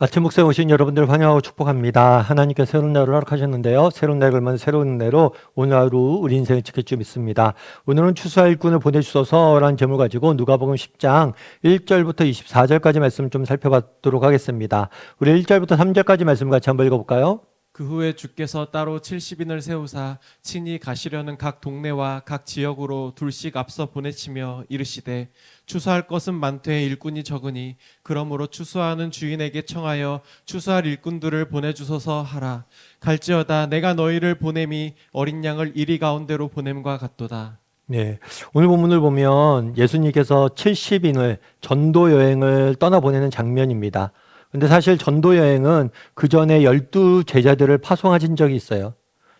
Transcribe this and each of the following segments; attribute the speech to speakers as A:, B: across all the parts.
A: 아침 묵상에 오신 여러분들 환영하고 축복합니다. 하나님께 새로운 날을 허락하셨는데요. 새로운 날을 만 새로운 은혜로 오늘 하루 우리 인생을 지킬 줄 믿습니다. 오늘은 추수할 일꾼을 보내주소서라는 제목을 가지고 누가복음 10장 1절부터 24절까지 말씀 좀 살펴보도록 하겠습니다. 우리 1절부터 3절까지 말씀 같이 한번 읽어볼까요?
B: 그 후에 주께서 따로 70인을 세우사 친히 가시려는 각 동네와 각 지역으로 둘씩 앞서 보내시며 이르시되 추수할 것은 많되 일꾼이 적으니 그러므로 추수하는 주인에게 청하여 추수할 일꾼들을 보내주소서 하라. 갈지어다 내가 너희를 보냄이 어린 양을 이리 가운데로 보냄과 같도다.
A: 네, 오늘 본문을 보면 예수님께서 70인을 전도 여행을 떠나보내는 장면입니다. 근데 사실 전도 여행은 그 전에 12제자들을 파송하신 적이 있어요.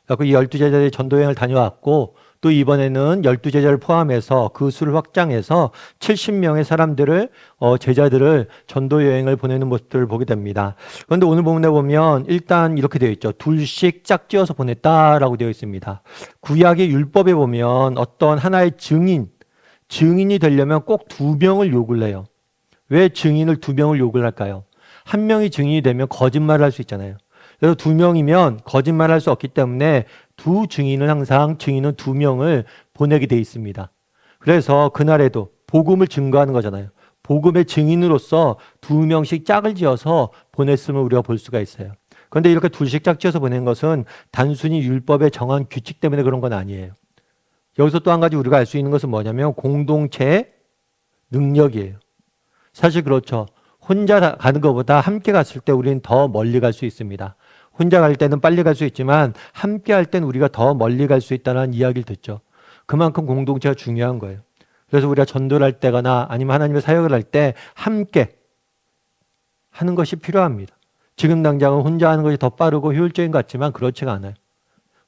A: 그래서 이 12제자들이 전도 여행을 다녀왔고 또 이번에는 12제자를 포함해서 그 수를 확장해서 70명의 사람들을 제자들을 전도 여행을 보내는 모습들을 보게 됩니다. 그런데 오늘 본문에 보면 일단 이렇게 되어 있죠. 둘씩 짝지어서 보냈다라고 되어 있습니다. 구약의 율법에 보면 어떤 하나의 증인이 되려면 꼭 2명을 요구를 해요. 왜 증인을 2명을 요구를 할까요? 한 명이 증인이 되면 거짓말을 할 수 있잖아요. 그래서 2명이면 거짓말을 할 수 없기 때문에 증인은 2명을 보내게 돼 있습니다. 그래서 그날에도 복음을 증거하는 거잖아요. 복음의 증인으로서 2명씩 짝을 지어서 보냈음을 우리가 볼 수가 있어요. 그런데 이렇게 둘씩 짝 지어서 보낸 것은 단순히 율법의 정한 규칙 때문에 그런 건 아니에요. 여기서 또 한 가지 우리가 알 수 있는 것은 뭐냐면 공동체의 능력이에요. 사실 그렇죠. 혼자 가는 것보다 함께 갔을 때 우리는 더 멀리 갈 수 있습니다. 혼자 갈 때는 빨리 갈 수 있지만 함께 할 때는 우리가 더 멀리 갈 수 있다는 이야기를 듣죠. 그만큼 공동체가 중요한 거예요. 그래서 우리가 전도를 할 때거나 아니면 하나님의 사역을 할 때 함께 하는 것이 필요합니다. 지금 당장은 혼자 하는 것이 더 빠르고 효율적인 것 같지만 그렇지가 않아요.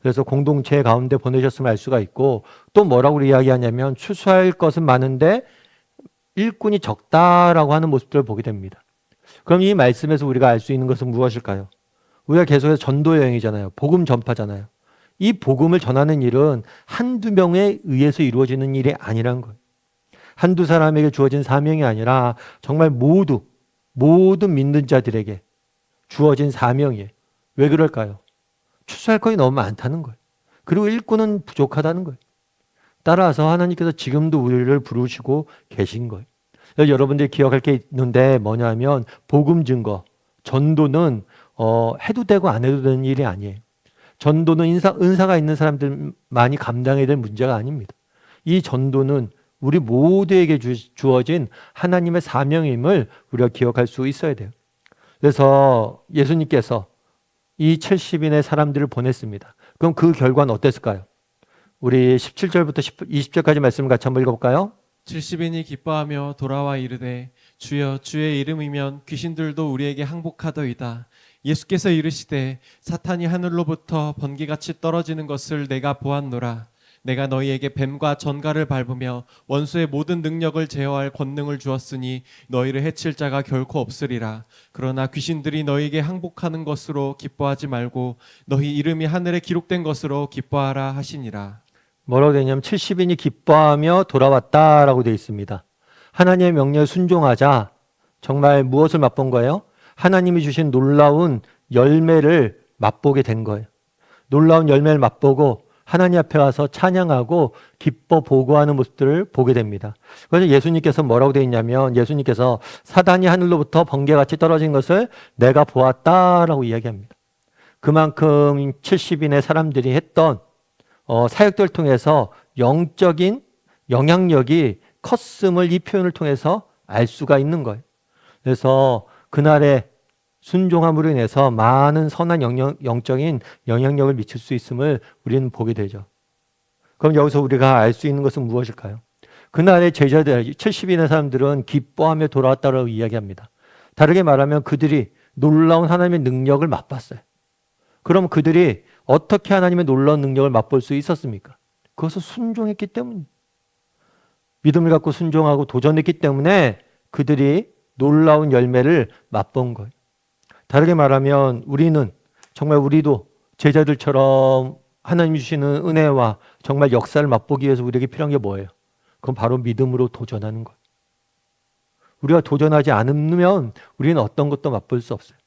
A: 그래서 공동체 가운데 보내셨으면 알 수가 있고 또 뭐라고 이야기하냐면 추수할 것은 많은데 일꾼이 적다라고 하는 모습들을 보게 됩니다. 그럼 이 말씀에서 우리가 알 수 있는 것은 무엇일까요? 우리가 계속해서 전도 여행이잖아요. 복음 전파잖아요. 이 복음을 전하는 일은 한두 명에 의해서 이루어지는 일이 아니란 거예요. 한두 사람에게 주어진 사명이 아니라 정말 모든 믿는 자들에게 주어진 사명이에요. 왜 그럴까요? 추수할 것이 너무 많다는 거예요. 그리고 일꾼은 부족하다는 거예요. 따라서 하나님께서 지금도 우리를 부르시고 계신 거예요. 여러분들이 기억할 게 있는데 뭐냐면 복음 증거, 전도는 해도 되고 안 해도 되는 일이 아니에요. 전도는 은사가 있는 사람들만이 감당해야 될 문제가 아닙니다. 이 전도는 우리 모두에게 주어진 하나님의 사명임을 우리가 기억할 수 있어야 돼요. 그래서 예수님께서 이 70인의 사람들을 보냈습니다. 그럼 그 결과는 어땠을까요? 우리 17절부터 20절까지 말씀을 같이 한번 읽어볼까요?
B: 70인이 기뻐하며 돌아와 이르되 주여 주의 이름이면 귀신들도 우리에게 항복하더이다. 예수께서 이르시되 사탄이 하늘로부터 번개같이 떨어지는 것을 내가 보았노라. 내가 너희에게 뱀과 전갈을 밟으며 원수의 모든 능력을 제어할 권능을 주었으니 너희를 해칠 자가 결코 없으리라. 그러나 귀신들이 너희에게 항복하는 것으로 기뻐하지 말고 너희 이름이 하늘에 기록된 것으로 기뻐하라 하시니라.
A: 뭐라고 되냐면 70인이 기뻐하며 돌아왔다라고 되어 있습니다. 하나님의 명령에 순종하자 정말 무엇을 맛본 거예요? 하나님이 주신 놀라운 열매를 맛보게 된 거예요. 놀라운 열매를 맛보고 하나님 앞에 와서 찬양하고 기뻐 보고하는 모습들을 보게 됩니다. 그래서 예수님께서 뭐라고 되어 있냐면 예수님께서 사단이 하늘로부터 번개같이 떨어진 것을 내가 보았다라고 이야기합니다. 그만큼 70인의 사람들이 했던 사역들을 통해서 영적인 영향력이 컸음을 이 표현을 통해서 알 수가 있는 거예요. 그래서 그날의 순종함으로 인해서 많은 선한 영적인 영향력을 미칠 수 있음을 우리는 보게 되죠. 그럼 여기서 우리가 알 수 있는 것은 무엇일까요? 그날의 제자들, 70인의 사람들은 기뻐하며 돌아왔다고 이야기합니다. 다르게 말하면 그들이 놀라운 하나님의 능력을 맛봤어요. 그럼 그들이 어떻게 하나님의 놀라운 능력을 맛볼 수 있었습니까? 그것은 순종했기 때문입니다. 믿음을 갖고 순종하고 도전했기 때문에 그들이 놀라운 열매를 맛본 거예요. 다르게 말하면 우리도 제자들처럼 하나님이 주시는 은혜와 정말 역사를 맛보기 위해서 우리에게 필요한 게 뭐예요? 그건 바로 믿음으로 도전하는 거예요. 우리가 도전하지 않으면 우리는 어떤 것도 맛볼 수 없어요.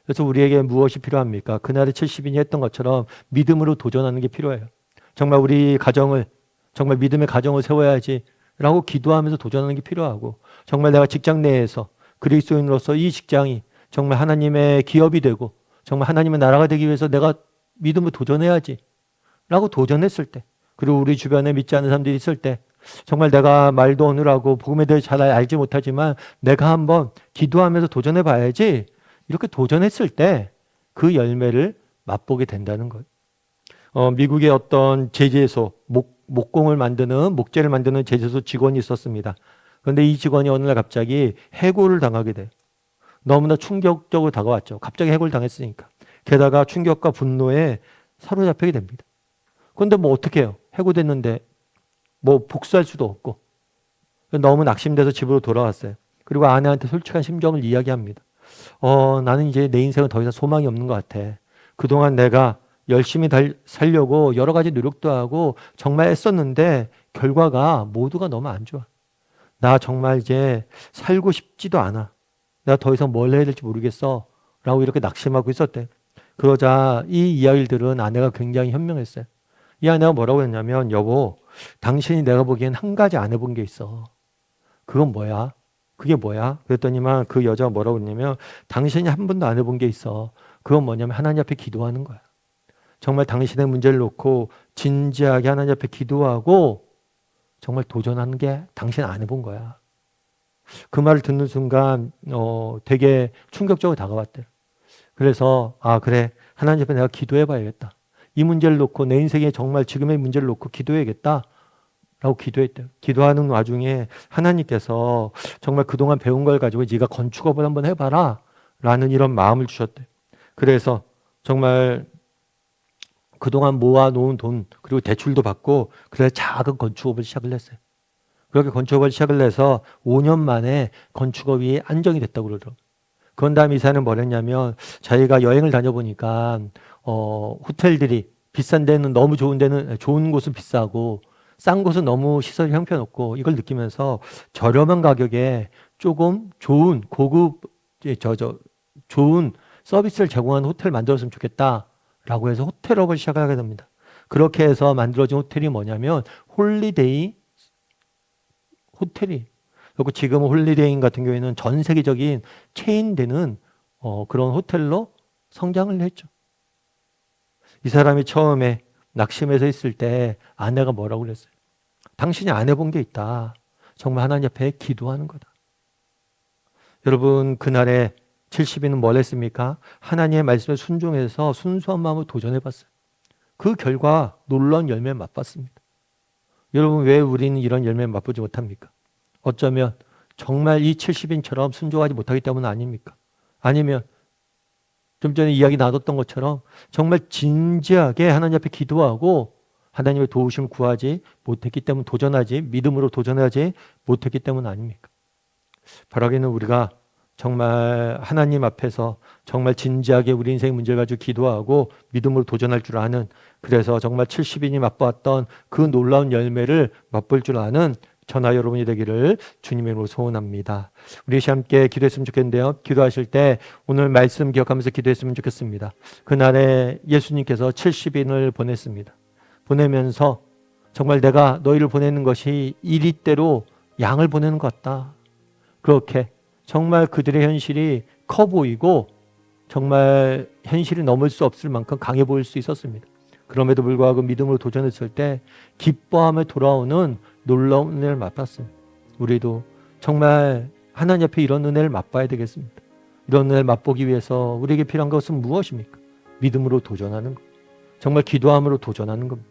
A: 그래서 우리에게 무엇이 필요합니까? 그날의 70인이 했던 것처럼 믿음으로 도전하는 게 필요해요. 정말 우리 가정을, 정말 믿음의 가정을 세워야지 라고 기도하면서 도전하는 게 필요하고, 정말 내가 직장 내에서 그리스도인으로서 이 직장이 정말 하나님의 기업이 되고 정말 하나님의 나라가 되기 위해서 내가 믿음으로 도전해야지 라고 도전했을 때, 그리고 우리 주변에 믿지 않는 사람들이 있을 때, 정말 내가 말도 오늘하고 복음에 대해 잘 알지 못하지만 내가 한번 기도하면서 도전해 봐야지, 이렇게 도전했을 때 그 열매를 맛보게 된다는 거예요. 미국의 어떤 제재소, 목공을 만드는, 목재를 만드는 제재소 직원이 있었습니다. 그런데 이 직원이 어느 날 갑자기 해고를 당하게 돼요. 너무나 충격적으로 다가왔죠. 갑자기 해고를 당했으니까. 게다가 충격과 분노에 사로잡히게 됩니다. 그런데 뭐 어떻게 해요? 해고됐는데 뭐 복수할 수도 없고. 너무 낙심돼서 집으로 돌아왔어요. 그리고 아내한테 솔직한 심정을 이야기합니다. 나는 이제 내 인생은 더 이상 소망이 없는 것 같아. 그동안 내가 열심히 살려고 여러 가지 노력도 하고 정말 애썼는데 결과가 모두가 너무 안 좋아. 나 정말 이제 살고 싶지도 않아. 내가 더 이상 뭘 해야 될지 모르겠어. 라고 이렇게 낙심하고 있었대. 그러자 이 이야기를 들은 아내가 굉장히 현명했어요. 이 아내가 뭐라고 했냐면, 여보, 당신이 내가 보기엔 한 가지 안 해본 게 있어. 그건 뭐야? 그게 뭐야? 그랬더니만 그 여자가 뭐라고 했냐면, 당신이 한 번도 안 해본 게 있어. 그건 뭐냐면 하나님 앞에 기도하는 거야. 정말 당신의 문제를 놓고 진지하게 하나님 앞에 기도하고 정말 도전하는 게 당신 안 해본 거야. 그 말을 듣는 순간 되게 충격적으로 다가왔대요. 그래서 그래, 하나님 앞에 내가 기도해 봐야겠다. 이 문제를 놓고 내 인생에 정말 지금의 문제를 놓고 기도해야겠다 라고 기도했대요. 기도하는 와중에 하나님께서 정말 그동안 배운 걸 가지고 네가 건축업을 한번 해봐라 라는 이런 마음을 주셨대요. 그래서 정말 그동안 모아놓은 돈, 그리고 대출도 받고 그래서 작은 건축업을 시작을 했어요. 그렇게 건축업을 시작을 해서 5년 만에 건축업이 안정이 됐다고 그러더라고요. 그런 다음에 이 사람은 뭘 했냐면, 자기가 여행을 다녀보니까 호텔들이 비싼 데는 너무 좋은 곳은 비싸고 싼 곳은 너무 시설이 형편없고, 이걸 느끼면서 저렴한 가격에 조금 좋은 고급 좋은 서비스를 제공하는 호텔을 만들었으면 좋겠다라고 해서 호텔업을 시작하게 됩니다. 그렇게 해서 만들어진 호텔이 뭐냐면 홀리데이 호텔이. 그리고 지금 홀리데이 같은 경우에는 전 세계적인 체인되는 그런 호텔로 성장을 했죠. 이 사람이 처음에 낙심해서 있을 때 아내가 뭐라고 그랬어요? 당신이 안 해본 게 있다. 정말 하나님 앞에 기도하는 거다. 여러분, 그날에 70인은 뭘 했습니까? 하나님의 말씀에 순종해서 순수한 마음으로 도전해봤어요. 그 결과 놀라운 열매를 맛봤습니다. 여러분, 왜 우리는 이런 열매를 맛보지 못합니까? 어쩌면 정말 이 70인처럼 순종하지 못하기 때문 아닙니까? 아니면 좀 전에 이야기 나눴던 것처럼 정말 진지하게 하나님 앞에 기도하고 하나님의 도우심을 구하지 못했기 때문, 믿음으로 도전하지 못했기 때문 아닙니까? 바라기는 우리가 정말 하나님 앞에서 정말 진지하게 우리 인생의 문제를 가지고 기도하고 믿음으로 도전할 줄 아는, 그래서 정말 70인이 맛보았던 그 놀라운 열매를 맛볼 줄 아는 저나 여러분이 되기를 주님의 이름으로 소원합니다. 우리 함께 기도했으면 좋겠는데요. 기도하실 때 오늘 말씀 기억하면서 기도했으면 좋겠습니다. 그날에 예수님께서 70인을 보냈습니다. 보내면서 정말 내가 너희를 보내는 것이 이리때로 양을 보내는 것 같다. 그렇게 정말 그들의 현실이 커 보이고 정말 현실이 넘을 수 없을 만큼 강해 보일 수 있었습니다. 그럼에도 불구하고 믿음으로 도전했을 때 기뻐하며 돌아오는 놀라운 은혜를 맛봤습니다. 우리도 정말 하나님 앞에 이런 은혜를 맛봐야 되겠습니다. 이런 은혜를 맛보기 위해서 우리에게 필요한 것은 무엇입니까? 믿음으로 도전하는 것. 정말 기도함으로 도전하는 겁니다.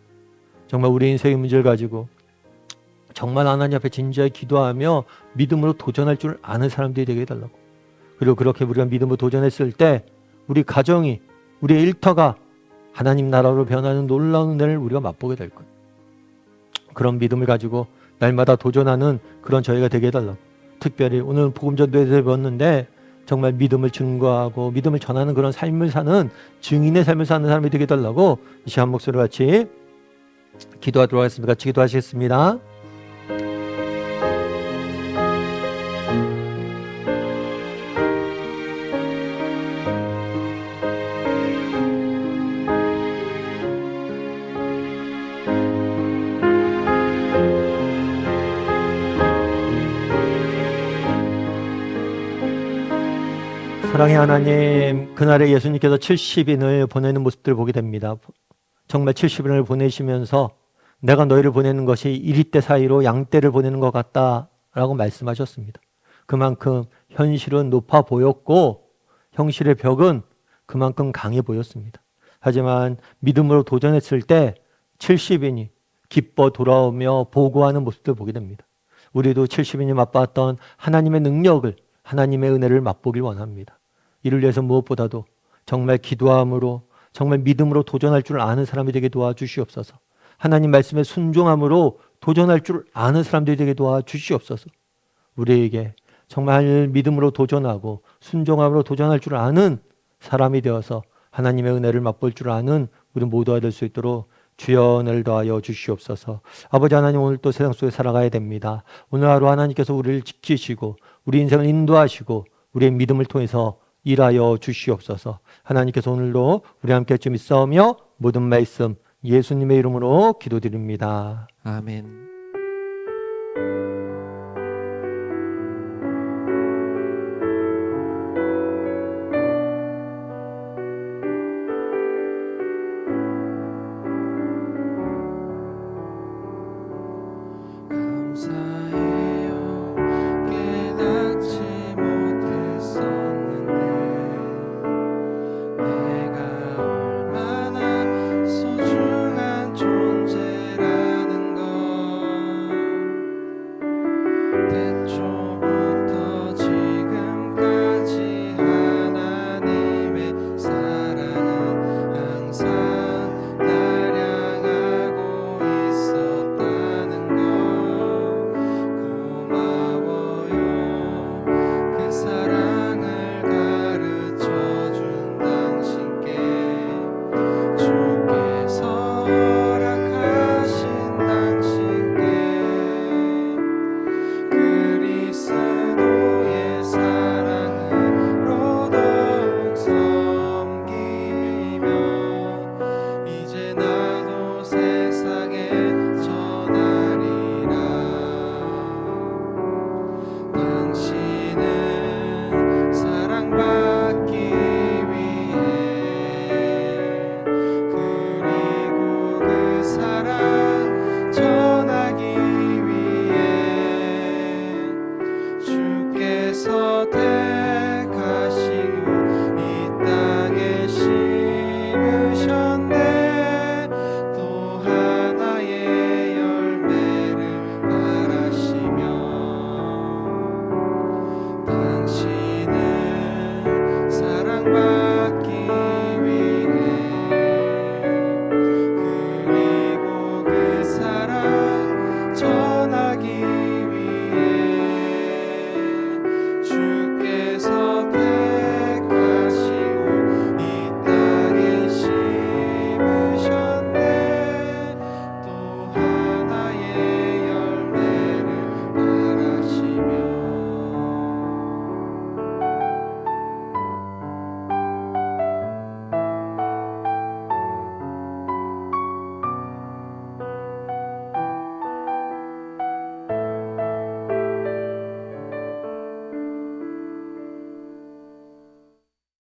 A: 정말 우리 인생의 문제를 가지고 정말 하나님 앞에 진지하게 기도하며 믿음으로 도전할 줄 아는 사람들이 되게 해달라고. 그리고 그렇게 우리가 믿음으로 도전했을 때 우리 가정이, 우리의 일터가 하나님 나라로 변하는 놀라운 은혜를 우리가 맛보게 될 거예요. 그런 믿음을 가지고 날마다 도전하는 그런 저희가 되게 해달라고. 특별히 오늘 복음전도에서 배웠는데 정말 믿음을 증거하고 믿음을 전하는 그런 삶을 사는, 증인의 삶을 사는 사람이 되게 해달라고 이 시간 목소리로 같이 기도하도록 하겠습니다. 같이 기도하시겠습니다. 사랑의 하나님, 그날에 예수님께서 70인을 보내는 모습들을 보게 됩니다. 정말 70인을 보내시면서 내가 너희를 보내는 것이 이리때 사이로 양떼를 보내는 것 같다라고 말씀하셨습니다. 그만큼 현실은 높아 보였고 현실의 벽은 그만큼 강해 보였습니다. 하지만 믿음으로 도전했을 때 70인이 기뻐 돌아오며 보고하는 모습들을 보게 됩니다. 우리도 70인이 맛봤던 하나님의 능력을, 하나님의 은혜를 맛보길 원합니다. 이를 위해서 무엇보다도 정말 기도함으로, 정말 믿음으로 도전할 줄 아는 사람이 되게 도와주시옵소서. 하나님 말씀에 순종함으로 도전할 줄 아는 사람들이 되게 도와주시옵소서. 우리에게 정말 믿음으로 도전하고 순종함으로 도전할 줄 아는 사람이 되어서 하나님의 은혜를 맛볼 줄 아는 우리 모두가 될 수 있도록 주여 은혜를 더하여 주시옵소서. 아버지 하나님, 오늘 또 세상 속에 살아가야 됩니다. 오늘 하루 하나님께서 우리를 지키시고 우리 인생을 인도하시고 우리의 믿음을 통해서 일하여 주시옵소서. 하나님께서 오늘도 우리 함께 좀 있사오며 모든 말씀 예수님의 이름으로 기도드립니다.
B: 아멘.